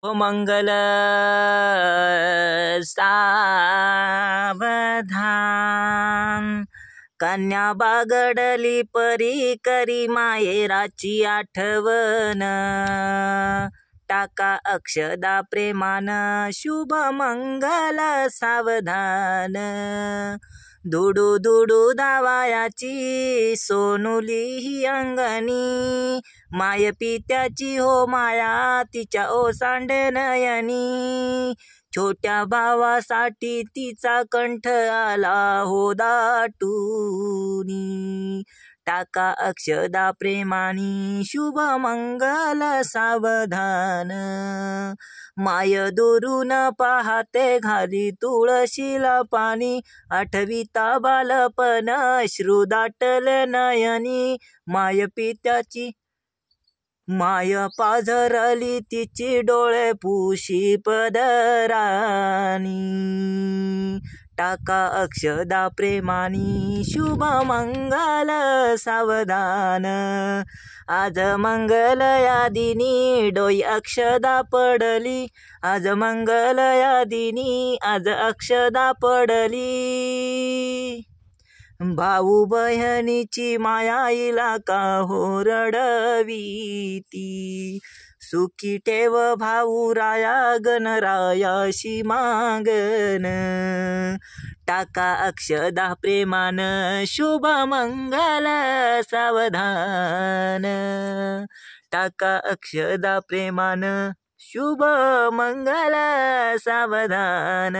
मंगल सावधान। कन्या बागडली परी करी माहेराची आठवण। टाका अक्षदा प्रेमान शुभ मंगल सावधान। दुडू दुडू धावायाची सोनुली ही अंगणी। माय पित्याची हो माया तिच्या ओसांड नयनी। छोट्या भावासाठी तिचा कंठ आला हो दाटूनी। टाका अक्षदा प्रेमानी शुभ मंगल सावधान। माय दुरून पाहते घाली तुळशीला पाणी। आठविता बालपण अश्रू दाटले नयनी। माय पित्याची माय पाझरली तिची डोळे पुशी पदरानी। टाका अक्षदा प्रेमानी शुभ मंगल सावधान। आज मंगल या दिनी डोई अक्षदा पडली। आज मंगल या दिनी आज अक्षदा पडली। भाऊ बहिणीची मायाईला का हो रडवीती। सुखी ठेव भाऊ राया गणरायाशी मागन। टाका अक्षदा प्रेमान शुभ मंगल सावधान। टाका अक्षदा प्रेमान शुभ मंगल सावधान।